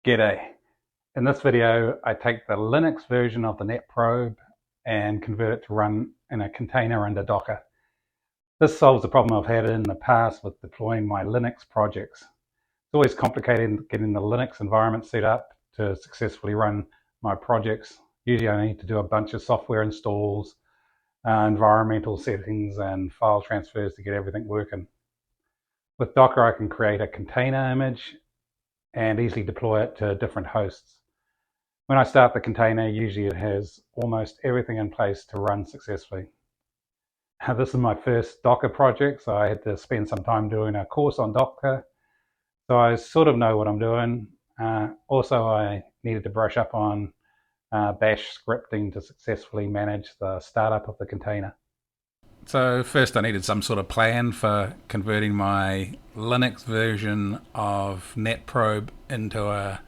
G'day. In this video, I take the Linux version of the netProbe and convert it to run in a container under Docker. This solves a problem I've had in the past with deploying my Linux projects. It's always complicated getting the Linux environment set up to successfully run my projects. Usually I need to do a bunch of software installs, environmental settings, and file transfers to get everything working. With Docker, I can create a container image and easily deploy it to different hosts. When I start the container, usually it has almost everything in place to run successfully. This is my first Docker project, so I had to spend some time doing a course on Docker, so I sort of know what I'm doing. Also, I needed to brush up on bash scripting to successfully manage the startup of the container. So first I needed some sort of plan for converting my Linux version of netProbe into a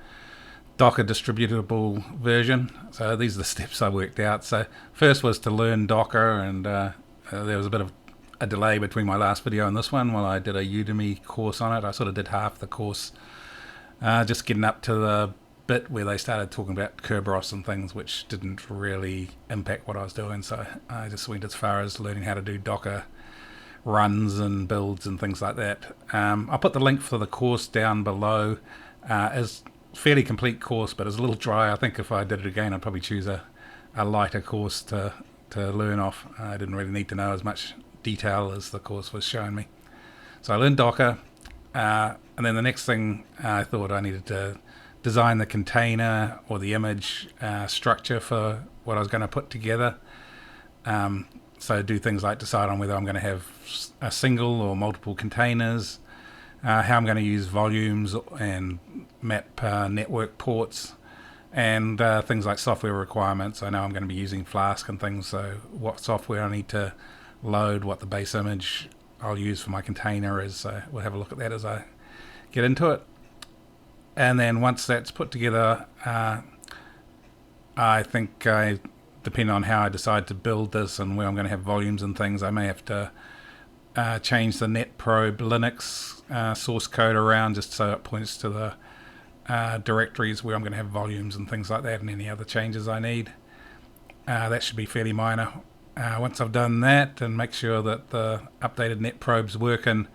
Docker distributable version. So these are the steps I worked out. So first was to learn Docker, and there was a bit of a delay between my last video and this one while I did a Udemy course on it. I sort of did half the course, just getting up to the bit where they started talking about Kerberos and things, which didn't really impact what I was doing, so I just went as far as learning how to do Docker runs and builds and things like that. I'll put the link for the course down below. It's a fairly complete course, but it's a little dry. I think if I did it again, I'd probably choose a lighter course to learn off. I didn't really need to know as much detail as the course was showing me. So I learned Docker, and then the next thing I thought I needed to design the container or the image structure for what I was going to put together. So do things like decide on whether I'm going to have a single or multiple containers, how I'm going to use volumes and map network ports, and things like software requirements. I know I'm going to be using Flask and things, so what software I need to load, what the base image I'll use for my container is. So we'll have a look at that as I get into it. And then once that's put together, I think depending on how I decide to build this and where I'm going to have volumes and things, I may have to change the netProbe Linux source code around just so it points to the directories where I'm going to have volumes and things like that, and any other changes I need. That should be fairly minor. Once I've done that and make sure that the updated netProbe's working,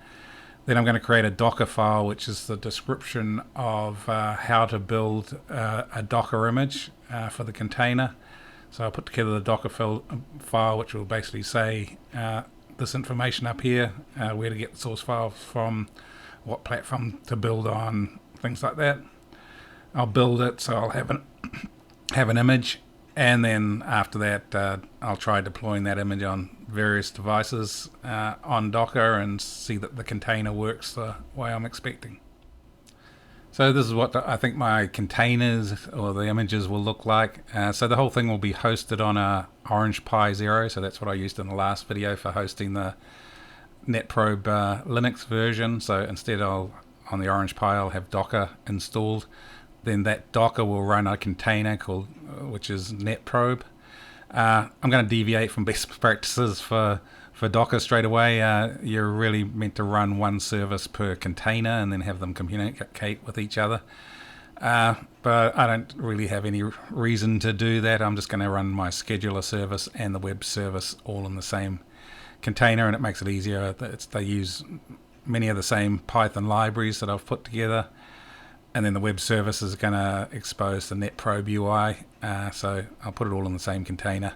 then I'm going to create a Dockerfile, which is the description of how to build a Docker image for the container. So I'll put together the Dockerfile, which will basically say this information up here, where to get the source file from, what platform to build on, things like that. I'll build it, so I'll have an image, and then after that I'll try deploying that image on various devices on Docker and see that the container works the way I'm expecting. So this is what I think my containers or the images will look like. So the whole thing will be hosted on a Orange Pi Zero, so that's what I used in the last video for hosting the netProbe Linux version. So instead on the Orange Pi I'll have Docker installed. Then that Docker will run a container which is netProbe. I'm going to deviate from best practices for Docker straight away. You're really meant to run one service per container and then have them communicate with each other. But I don't really have any reason to do that. I'm just going to run my scheduler service and the web service all in the same container, and it makes it easier. They use many of the same Python libraries that I've put together. And then the web service is going to expose the netProbe UI, so I'll put it all in the same container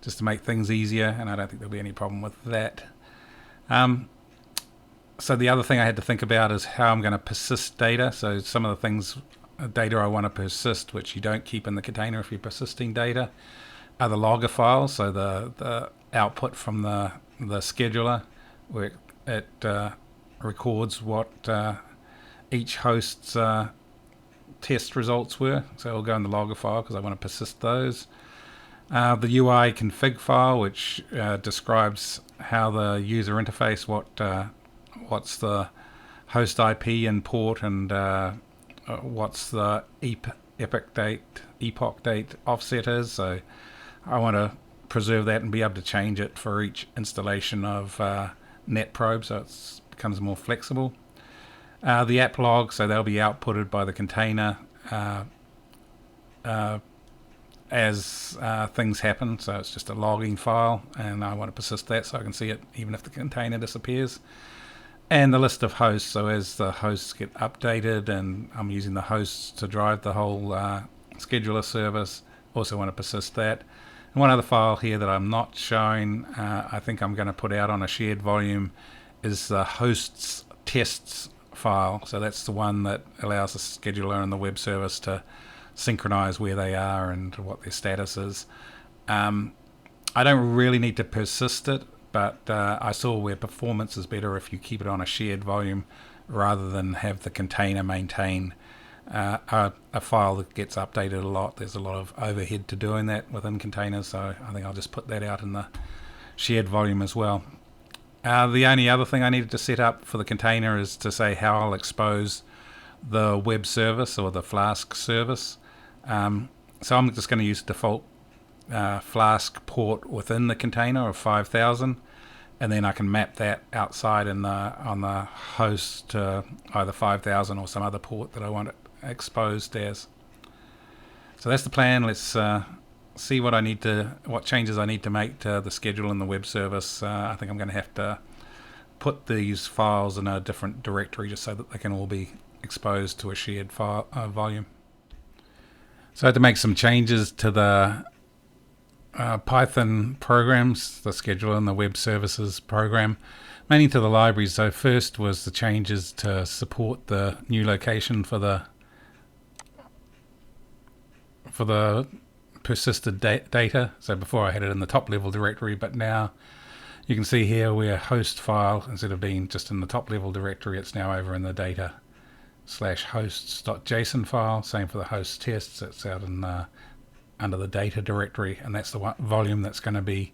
just to make things easier, and I don't think there'll be any problem with that. So the other thing I had to think about is how I'm going to persist data. So some of the data I want to persist, which you don't keep in the container if you're persisting data, are the logger files, so the output from the scheduler, where it records what each host's test results were. So it'll go in the logger file because I want to persist those. The UI config file, which describes how the user interface, what's the host IP and port, and what's the epoch date offset is. So I want to preserve that and be able to change it for each installation of netProbe, so it becomes more flexible. The app log, so they'll be outputted by the container as things happen. So it's just a logging file, and I want to persist that so I can see it even if the container disappears. And the list of hosts, so as the hosts get updated, and I'm using the hosts to drive the whole scheduler service, also want to persist that. And one other file here that I'm not showing, I think I'm going to put out on a shared volume, is the hosts tests file. So that's the one that allows the scheduler and the web service to synchronize where they are and what their status is. I don't really need to persist it, but I saw where performance is better if you keep it on a shared volume rather than have the container maintain a file that gets updated a lot. There's a lot of overhead to doing that within containers, so I think I'll just put that out in the shared volume as well. The only other thing I needed to set up for the container is to say how I'll expose the web service or the Flask service. So I'm just going to use default Flask port within the container of 5000, and then I can map that outside on the host to either 5000 or some other port that I want it exposed as. So that's the plan. Let's see what changes I need to make to the schedule and the web service. I think I'm going to have to put these files in a different directory just so that they can all be exposed to a shared file volume. So I had to make some changes to the Python programs, the scheduler and the web services program, mainly to the libraries. So first was the changes to support the new location for the persisted data. So before I had it in the top level directory, but now you can see here where host file, instead of being just in the top level directory, it's now over in the data /hosts.json file. Same for the host tests, it's out in under the data directory, and that's the volume that's going to be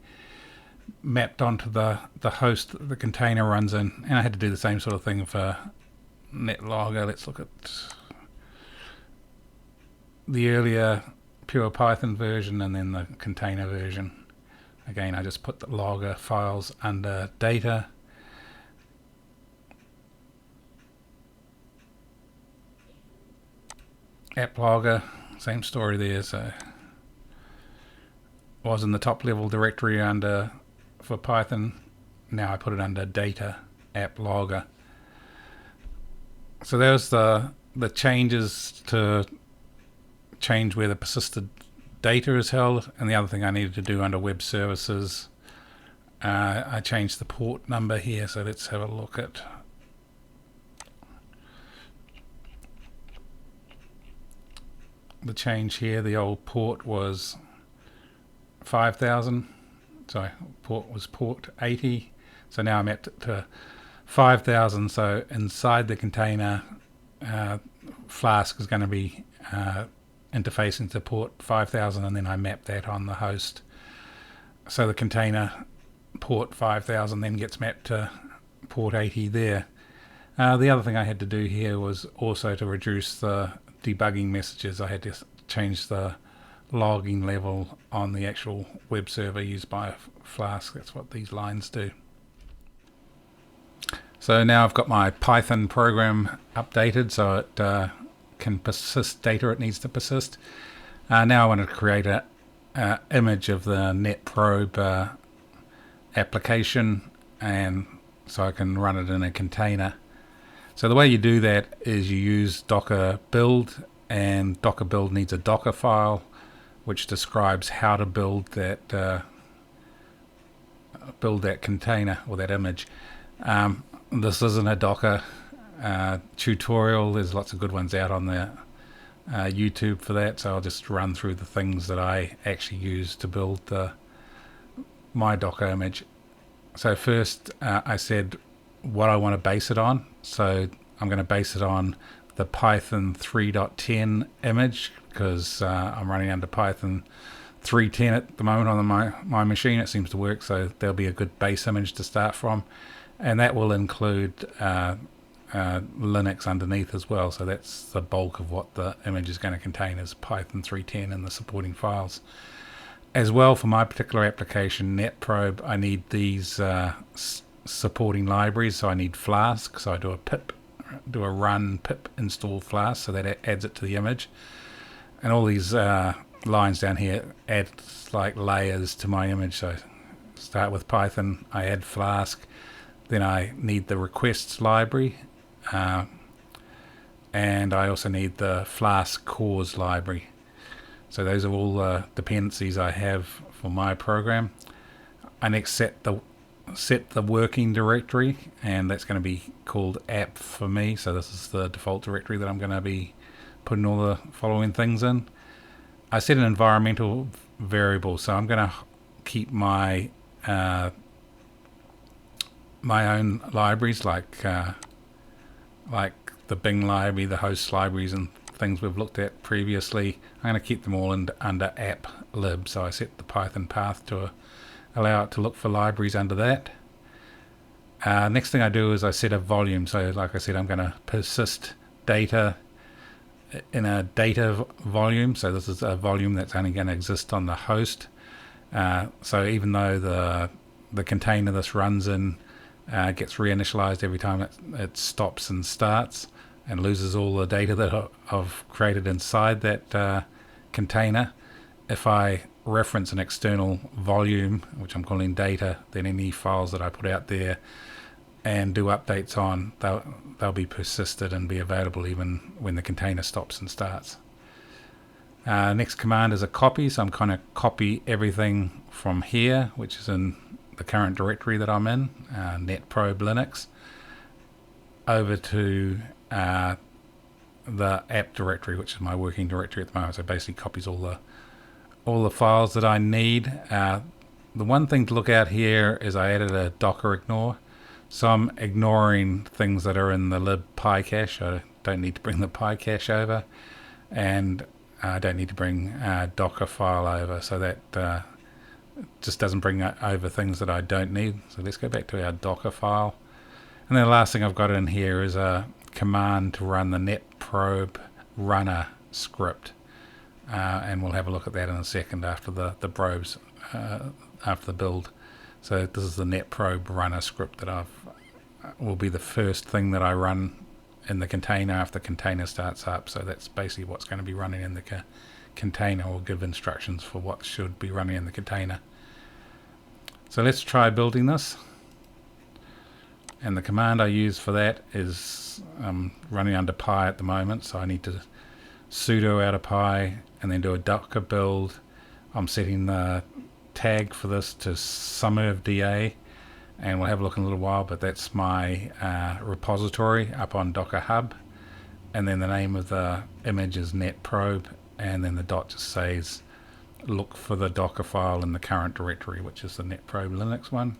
mapped onto the host that the container runs in. And I had to do the same sort of thing for netlogger. Let's look at the earlier pure Python version and then the container version. Again, I just put the logger files under data. App logger, same story there. So was in the top level directory for Python. Now I put it under data app logger. So there's the changes to change where the persisted data is held. And the other thing I needed to do under web services, I changed the port number here. So let's have a look at the change here. The old port was 5000. Sorry, port was port 80. So now I'm at to 5000. So inside the container, Flask is going to be interfacing to port 5000, and then I map that on the host. So the container port 5000 then gets mapped to port 80 there. The other thing I had to do here was also to reduce the debugging messages. I had to change the logging level on the actual web server used by Flask. That's what these lines do. So now I've got my Python program updated so it can persist data it needs to persist. Now I want to create a image of the netProbe application, and so I can run it in a container. So the way you do that is you use Docker build, and Docker build needs a Dockerfile which describes how to build that container or that image. This isn't a Docker tutorial. There's lots of good ones out on the YouTube for that, so I'll just run through the things that I actually use to build my Docker image. So first I said what I want to base it on. So I'm going to base it on the Python 3.10 image because I'm running under Python 3.10 at the moment on my machine. It seems to work, so there'll be a good base image to start from, and that will include Linux underneath as well. So that's the bulk of what the image is going to contain, is Python 3.10 and the supporting files. As well, for my particular application, netProbe, I need these supporting libraries. So I need Flask, so I do a pip do a run pip install flask, so that adds it to the image. And all these lines down here add like layers to my image. So start with Python, I add flask, then I need the requests library, and I also need the flask cause library. So those are all the dependencies I have for my program. I next set the working directory, and that's going to be called app for me. So this is the default directory that I'm going to be putting all the following things in. I set an environmental variable, so I'm going to keep my my own libraries, like the Bing library, the host libraries, and things we've looked at previously. I'm going to keep them all under app lib, so I set the Python path to allow it to look for libraries under that. Next thing I do is I set a volume. So like I said, I'm going to persist data in a data volume. So this is a volume that's only going to exist on the host. So even though the container this runs in gets reinitialized every time it stops and starts, and loses all the data that I've created inside that container, if I reference an external volume, which I'm calling data, then any files that I put out there and do updates on, they'll be persisted and be available even when the container stops and starts. Next command is a copy, so I'm going to copy everything from here, which is in the current directory that I'm in, netProbe Linux, over to the app directory, which is my working directory at the moment. So it basically copies all the files that I need. The one thing to look out here is I added a Docker ignore. So I'm ignoring things that are in the lib PyCache. I don't need to bring the PyCache over, and I don't need to bring Dockerfile over, so that just doesn't bring over things that I don't need. So let's go back to our Dockerfile. And then the last thing I've got in here is a command to run the netProbe runner script. And we'll have a look at that in a second after the probes, after the build. So this is the netProbe runner script that will be the first thing that I run in the container after the container starts up. So that's basically what's going to be running in the container, or give instructions for what should be running in the container. So let's try building this. And the command I use for that is running under py at the moment, so I need to sudo out of py and then do a docker build. I'm setting the tag for this to summervda, and we'll have a look in a little while, but that's my repository up on Docker Hub. And then the name of the image is netProbe, and then the dot just says look for the Docker file in the current directory, which is the netProbe Linux one.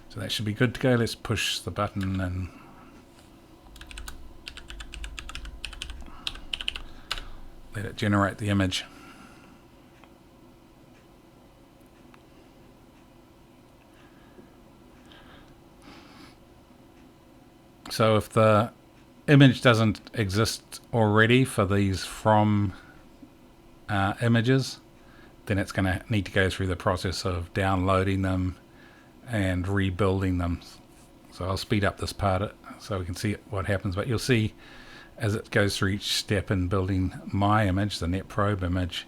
So that should be good to go. Let's push the button and let it generate the image. So if the image doesn't exist already for these from images, then it's going to need to go through the process of downloading them and rebuilding them. So I'll speed up this part so we can see what happens, but you'll see as it goes through each step in building my image, the netProbe image,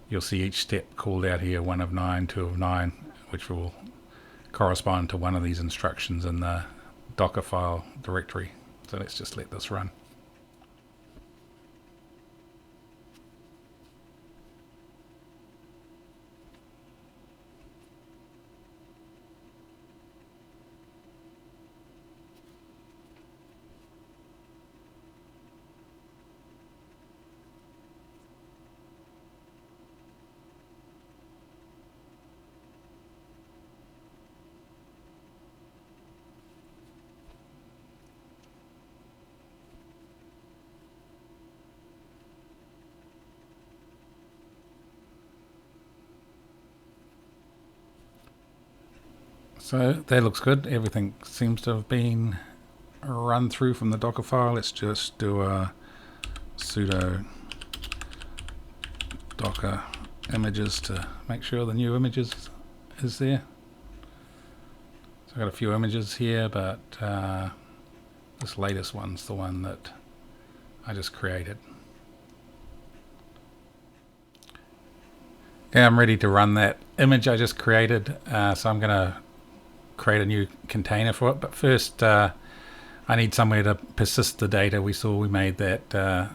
you'll see each step called out here, 1 of 9, 2 of 9, which will correspond to one of these instructions in the Dockerfile directory. So let's just let this run. So that looks good. Everything seems to have been run through from the Dockerfile. Let's just do a sudo docker images to make sure the new images is there. So I've got a few images here, but This latest one's the one that I just created. Okay, I'm ready to run that image I just created. So I'm going to create a new container for it. But first, I need somewhere to persist the data. We saw we made that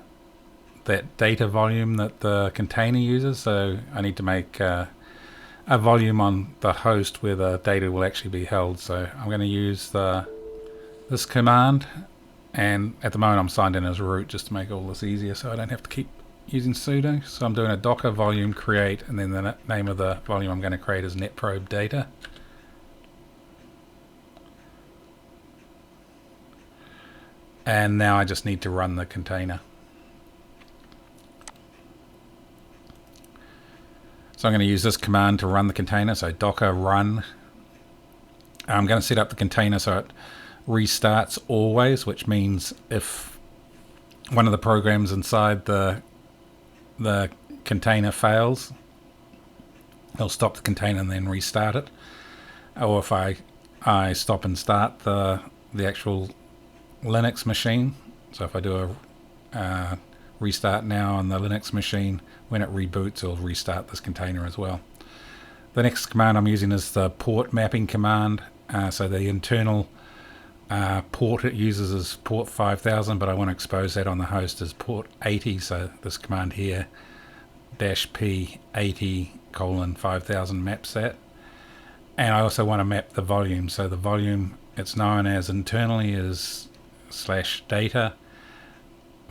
that data volume that the container uses. So I need to make a volume on the host where the data will actually be held. So I'm going to use this command, and at the moment I'm signed in as root just to make all this easier so I don't have to keep using sudo. So I'm doing a docker volume create, and then the name of the volume I'm going to create is netprobe data. And now I just need to run the container. So I'm going to use this command to run the container. So docker run. I'm going to set up the container so it restarts always, which means if one of the programs inside the container fails, it'll stop the container and then restart it. Or if I stop and start the actual Linux machine, so if I do a restart now on the Linux machine, when it reboots it'll restart this container as well. The next command I'm using is the port mapping command. So the internal port it uses is port 5000, but I want to expose that on the host as port 80. So this command here, -p 80:5000 maps that. And I also want to map the volume. So the volume, it's known as internally is /data,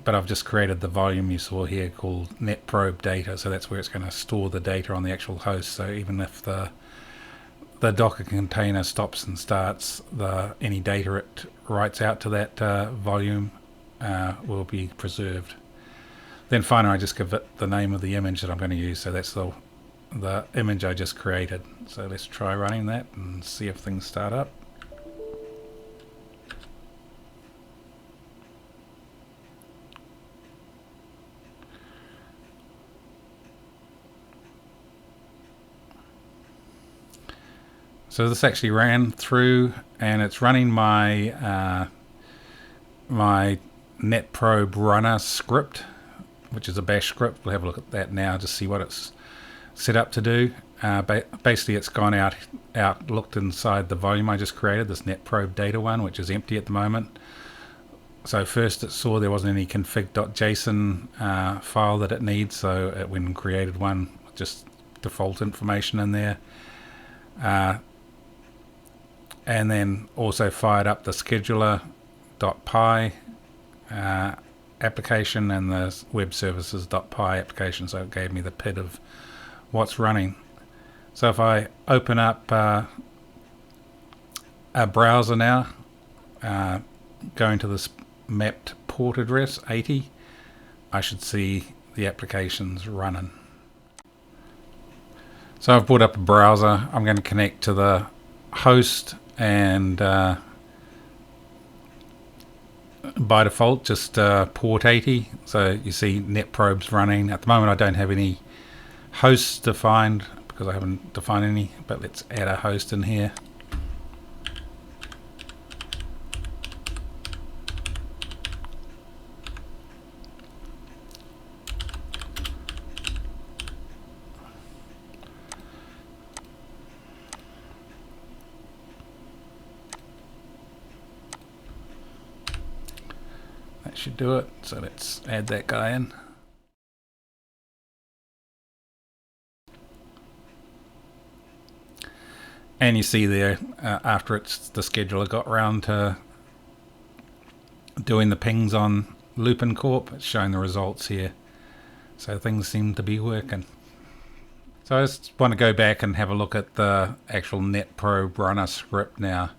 but I've just created the volume you saw here called netprobe data. So that's where it's going to store the data on the actual host. So even if the Docker container stops and starts, any data it writes out to that volume will be preserved. Then finally I just give it the name of the image that I'm going to use. So that's the image I just created. So let's try running that and see if things start up. So this actually ran through, and it's running my my netprobe runner script, which is a bash script. We'll have a look at that now to see what it's set up to do. Basically it's gone out looked inside the volume I just created, this netprobe data one, which is empty at the moment. So first it saw there wasn't any config.json file that it needs, so it went and created one, just default information in there. And then also fired up the scheduler.py application and the web services.py application, so it gave me the PID of what's running. So if I open up a browser now, going to this mapped port address 80, I should see the applications running. So I've brought up a browser. I'm going to connect to the host, and by default just port 80. So you see netprobe's running. At the moment I don't have any hosts defined because I haven't defined any, but let's add a host in here. That should do it. So let's add that guy in. And you see there, after the scheduler got around to doing the pings on Lupincorp, it's showing the results here. So things seem to be working. So I just want to go back and have a look at the actual netprobe runner script now.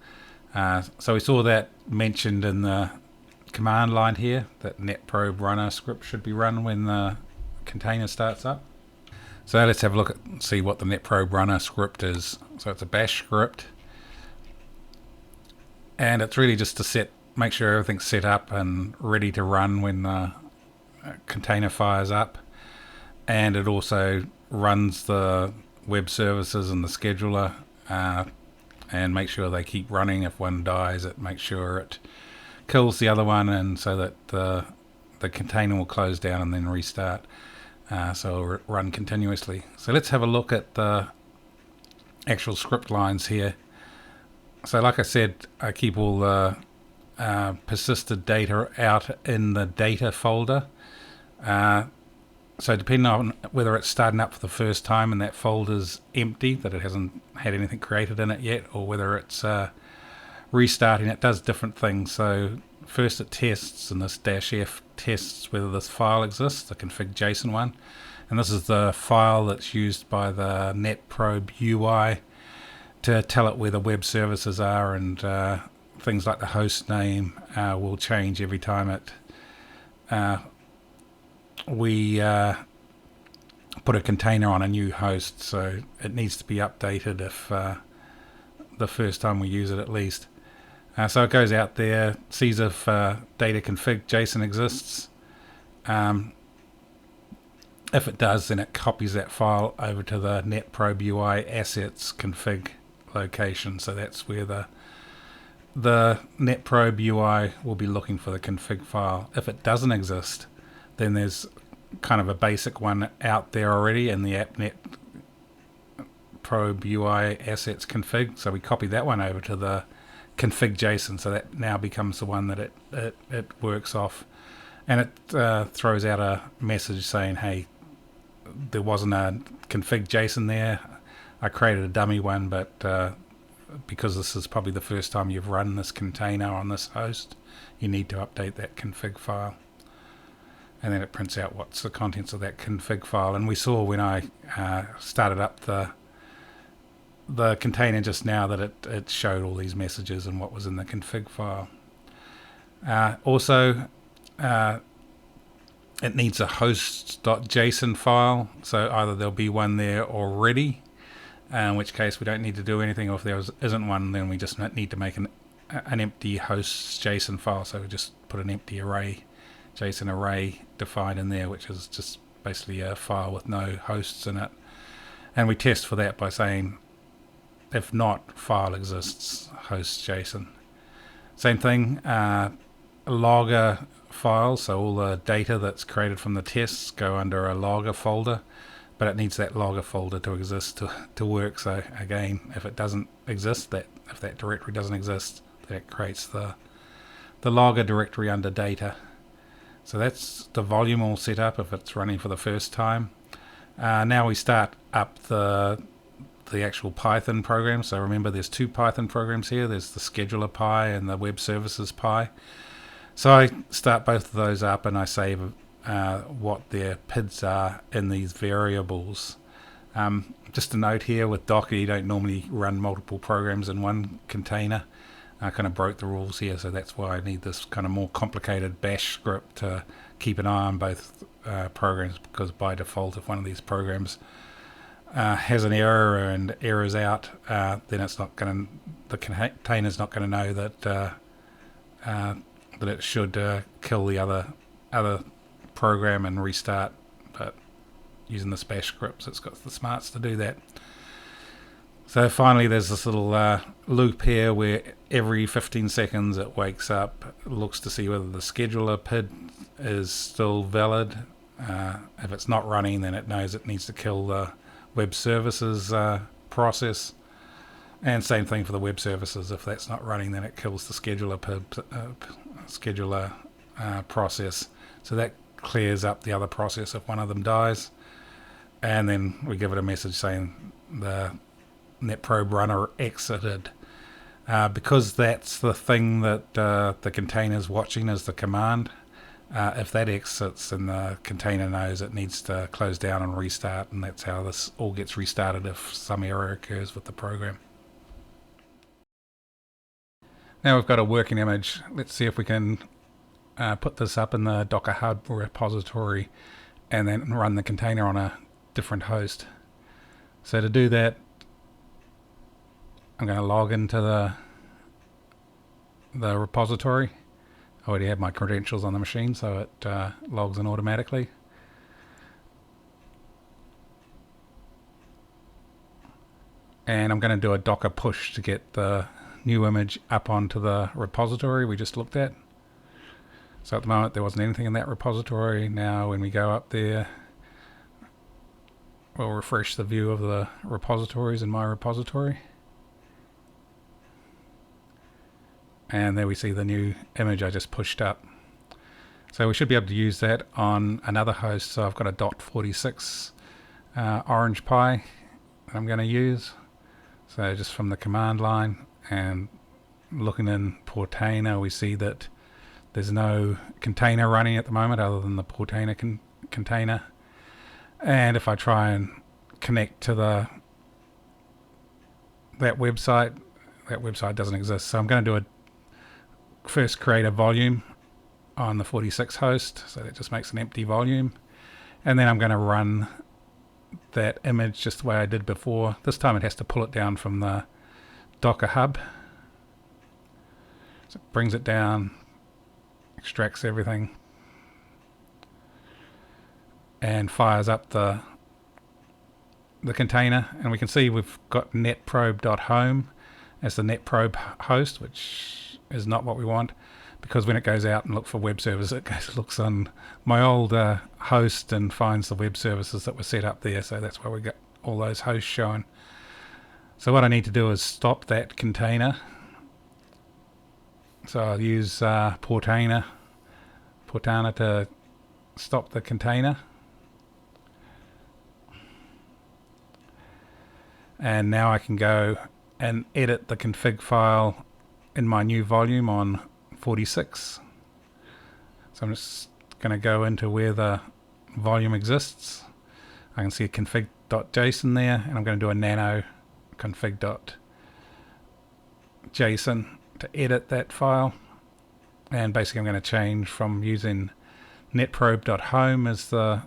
So we saw that mentioned in the command line here, that netprobe runner script should be run when the container starts up. So let's have a look at see what the netprobe runner script is. So it's a bash script, and it's really just to make sure everything's set up and ready to run when the container fires up. And it also runs the web services and the scheduler and make sure they keep running. If one dies, it makes sure it kills the other one, and so that the container will close down and then restart. So it'll run continuously. So let's have a look at the actual script lines here. So like I said, I keep all the persisted data out in the data folder. So depending on whether it's starting up for the first time and that folder's empty, that it hasn't had anything created in it yet, or whether it's restarting, it does different things. So first it tests, and this -f tests whether this file exists, the config.json one. And this is the file that's used by the netProbe UI to tell it where the web services are, and things like the host name will change every time we put a container on a new host, so it needs to be updated if the first time we use it at least. So it goes out there, sees if data config.json exists. If it does, then it copies that file over to the netProbe UI assets config location. So that's where the netProbe UI will be looking for the config file. If it doesn't exist, then there's kind of a basic one out there already in the app netProbe UI assets config. So we copy that one over to the config.json. So that now becomes the one that it works off, and it throws out a message saying, hey, there wasn't a config.json there. I created a dummy one, but because this is probably the first time you've run this container on this host, you need to update that config file. And then it prints out what's the contents of that config file. And we saw when I started up the container just now that it showed all these messages and what was in the config file. Also, it needs a host.json file, so either there'll be one there already, in which case we don't need to do anything, or if there isn't one, then we just need to make an empty hosts.json file. So we just put an empty array, JSON array defined in there, which is just basically a file with no hosts in it. And we test for that by saying, if not, file exists, hosts.json. Same thing, logger files, so all the data that's created from the tests go under a logger folder, but it needs that logger folder to exist to work. So again, if it doesn't exist, if that directory doesn't exist, that creates the logger directory under data. So that's the volume all set up if it's running for the first time. Now we start up the actual Python program. So remember, there's two Python programs here. There's the scheduler Py and the web services Py. So I start both of those up, and I save what their PIDs are in these variables. Just a note here, with Docker you don't normally run multiple programs in one container. I kind of broke the rules here, so that's why I need this kind of more complicated bash script to keep an eye on both programs, because by default if one of these programs has an error and errors out, then it's not going to, the container's not going to know that that it should kill the other program and restart. But using the bash scripts, it's got the smarts to do that. So finally there's this little loop here where every 15 seconds it wakes up, looks to see whether the scheduler PID is still valid. If it's not running, then it knows it needs to kill the web services process. And same thing for the web services. If that's not running, then it kills the scheduler scheduler process. So that clears up the other process if one of them dies. And then we give it a message saying the netProbe runner exited. Because that's the thing that the container's watching as the command. If that exits, then the container knows it needs to close down and restart, and that's how this all gets restarted if some error occurs with the program. Now we've got a working image. Let's see if we can put this up in the Docker Hub repository and then run the container on a different host. So to do that, I'm going to log into the repository. I already have my credentials on the machine, so it logs in automatically. And I'm going to do a Docker push to get the new image up onto the repository we just looked at. So at the moment there wasn't anything in that repository. Now when we go up there, we'll refresh the view of the repositories in my repository. And there we see the new image I just pushed up. So we should be able to use that on another host. So I've got a .46 Orange Pi that I'm going to use. So just from the command line and looking in Portainer, we see that there's no container running at the moment other than the Portainer container. And if I try and connect to that website doesn't exist. So I'm going to first create a volume on the 46 host, so that just makes an empty volume, and then I'm going to run that image just the way I did before. This time it has to pull it down from the Docker hub. So it brings it down, extracts everything, and fires up the container. And we can see we've got netprobe.home as the netprobe host, which is not what we want, because when it goes out and looks for web services, it looks on my old host and finds the web services that were set up there. So that's why we got all those hosts shown. So what I need to do is stop that container. So I'll use Portainer to stop the container. And now I can go and edit the config file in my new volume on 46. So I'm just going to go into where the volume exists. I can see a config.json there, and I'm going to do a nano config.json to edit that file. And basically I'm going to change from using netprobe.home as the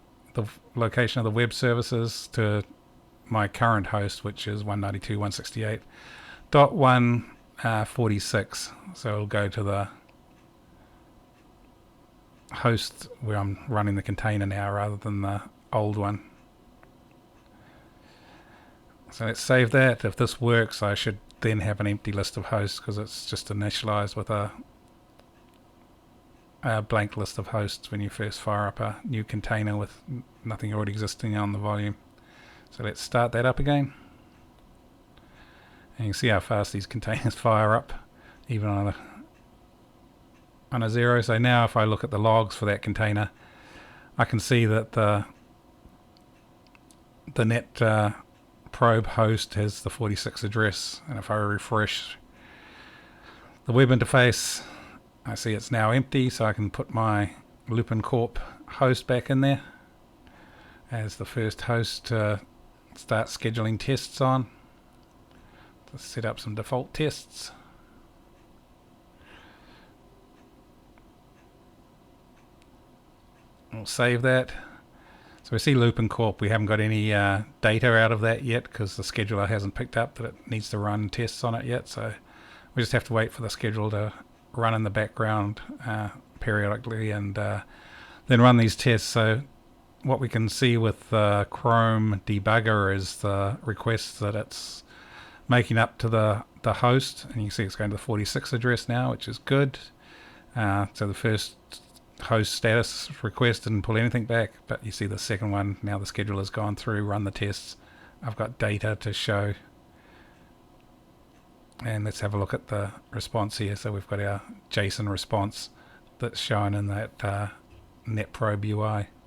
location of the web services to my current host, which is 192.168.146. So it'll go to the host where I'm running the container now rather than the old one. So let's save that. If this works, I should then have an empty list of hosts, because it's just initialized with a blank list of hosts when you first fire up a new container with nothing already existing on the volume. So let's start that up again. And you can see how fast these containers fire up, even on a 0. So now if I look at the logs for that container, I can see that the netprobe host has the 46 address. And if I refresh the web interface, I see it's now empty, so I can put my Lupincorp host back in there as the first host to start scheduling tests on. Let's set up some default tests. We'll save that. So we see Lupincorp, we haven't got any data out of that yet because the scheduler hasn't picked up that it needs to run tests on it yet. So we just have to wait for the schedule to run in the background periodically and then run these tests. So what we can see with the Chrome debugger is the requests that it's making up to the host, and you can see it's going to the 46 address now, which is good. So the first host status request didn't pull anything back, but you see the second one, now the scheduler's gone through, run the tests. I've got data to show. And let's have a look at the response here. So we've got our JSON response that's shown in that netprobe UI.